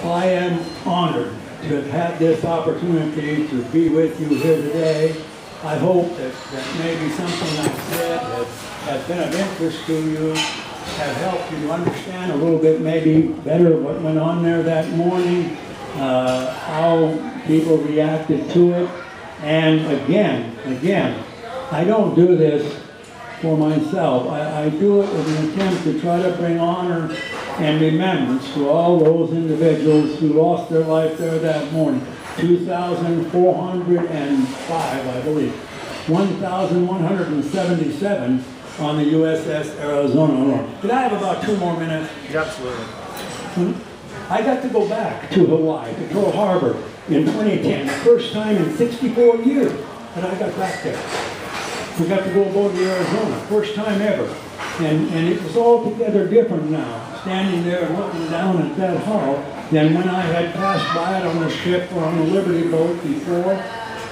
I am honored to have had this opportunity to be with you here today. I hope that maybe something I've said has been of interest to you, have helped you to understand a little bit maybe better what went on there that morning, how people reacted to it. And again, I don't do this for myself. I do it with an attempt to try to bring honor and remembrance to all those individuals who lost their life there that morning. 2,405, I believe. 1,177 on the USS Arizona. Could I have about 2 more minutes? Absolutely. I got to go back to Hawaii, to Pearl Harbor in 2010, the first time in 64 years that I got back there. We got to go aboard the Arizona, first time ever. And it was altogether different now, standing there and looking down at that hull, than when I had passed by it on the ship or on the Liberty boat before.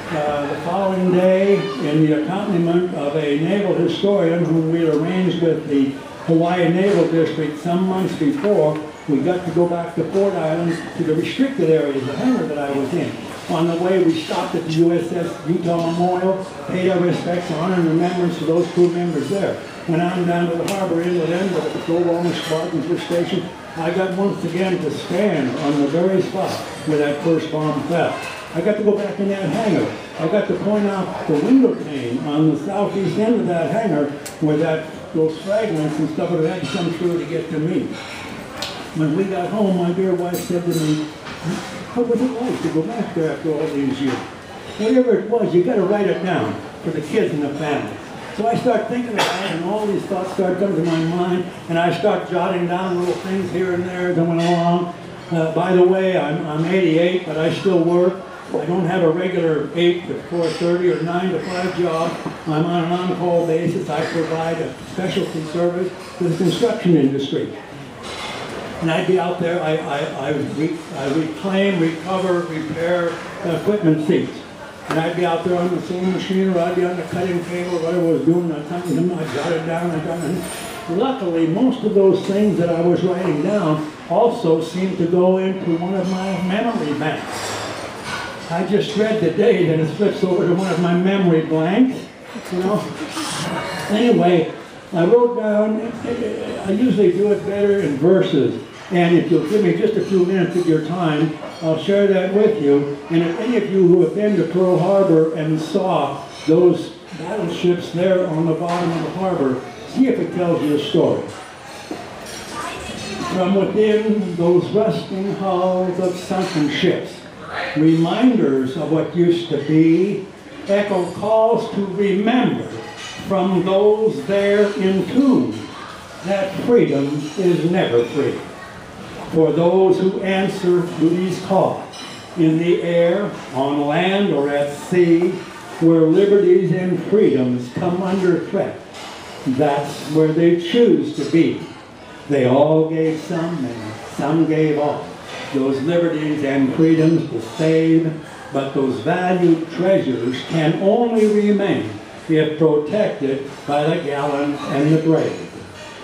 The following day, in the accompaniment of a naval historian whom we had arranged with the Hawaii Naval District some months before, we got to go back to Fort Island to the restricted areas, the hangar that I was in. On the way, we stopped at the USS Utah Memorial, paid our respects, honor, and remembrance to those crew members there. Went on down to the harbor inlet end where the patrol wellness squadrons were stationed. I got once again to stand on the very spot where that first bomb fell. I got to go back in that hangar. I got to point out the window pane on the southeast end of that hangar where those fragments and stuff would have had to come through to get to me. When we got home, my dear wife said to me, "What was it like to go back there after all these years?" Whatever it was, you got to write it down for the kids and the family. So I start thinking about it, and all these thoughts start coming to my mind, and I start jotting down little things here and there as I went along. By the way, I'm 88, but I still work. I don't have a regular 8 to 4:30 or 9 to 5 job. I'm on an on-call basis. I provide a specialty service to the construction industry. And I'd be out there, I reclaim, recover, repair equipment seats. And I'd be out there on the sewing machine, or I'd be on the cutting table, whatever I was doing, I'd jot it down, and luckily, most of those things that I was writing down also seemed to go into one of my memory banks. I just read the date and it flips over to one of my memory blanks, you know. Anyway, I wrote down, I usually do it better in verses. And if you'll give me just a few minutes of your time, I'll share that with you. And if any of you who have been to Pearl Harbor and saw those battleships there on the bottom of the harbor, see if it tells you a story. From within those rusting hulls of sunken ships, reminders of what used to be, echo calls to remember from those there entombed that freedom is never free. For those who answer to these calls, in the air, on land, or at sea, where liberties and freedoms come under threat, that's where they choose to be. They all gave some, and some gave all. Those liberties and freedoms to save, but those valued treasures can only remain if protected by the gallant and the brave.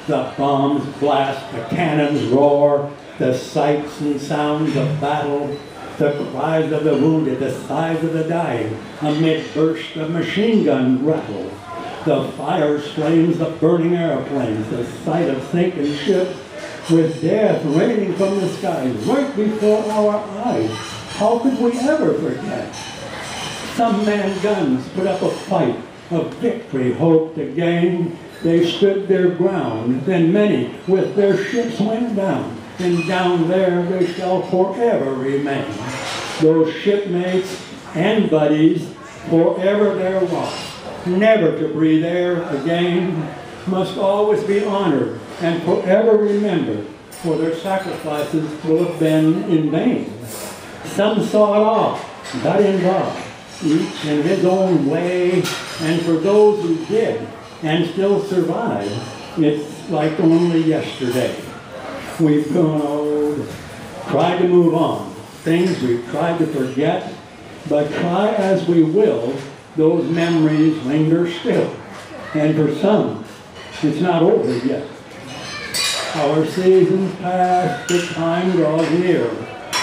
The bombs blast, the cannons roar, the sights and sounds of battle, the cries of the wounded, the sighs of the dying, amid bursts of machine gun rattle, the fires, flames of burning airplanes, the sight of sinking ships, with death raining from the skies right before our eyes. How could we ever forget? Some man guns put up a fight of victory hoped to gain. They stood their ground, then many with their ships went down, and down there they shall forever remain. Those shipmates and buddies, forever they're lost, never to breathe air again, must always be honored and forever remembered, for their sacrifices will have been in vain. Some saw it all, got involved, each in his own way, and for those who did and still survive, it's like only yesterday. We've grown old, tried to move on, things we've tried to forget, but try as we will, those memories linger still. And for some, it's not over yet. Our seasons pass, the time draws near.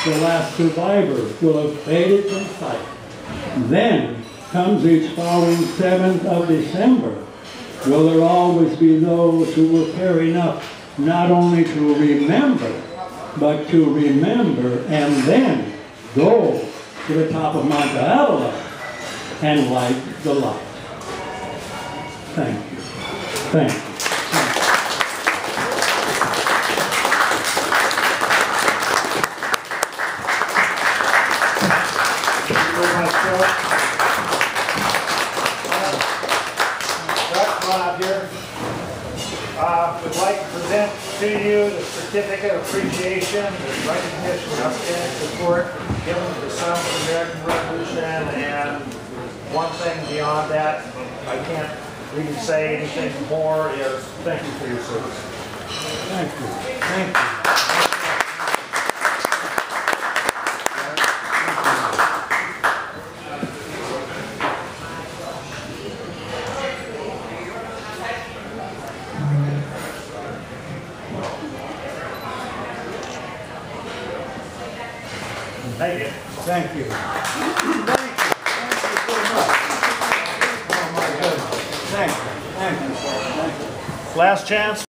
the last survivor will have faded from sight. Then comes each following 7th of December. Will there always be those who will care enough not only to remember, but to remember and then go to the top of Mount Avila and light the light. Thank you. Thank you. Would like to present to you the certificate of appreciation, the recognition of outstanding support given to the Sons of the American Revolution, and one thing beyond that, I can't really say anything more, is thank you for your service. Thank you. Thank you. Thank you. Thank you. Thank you. Thank you so much. Oh my goodness. Thank you. Thank you. Thank you. Last chance.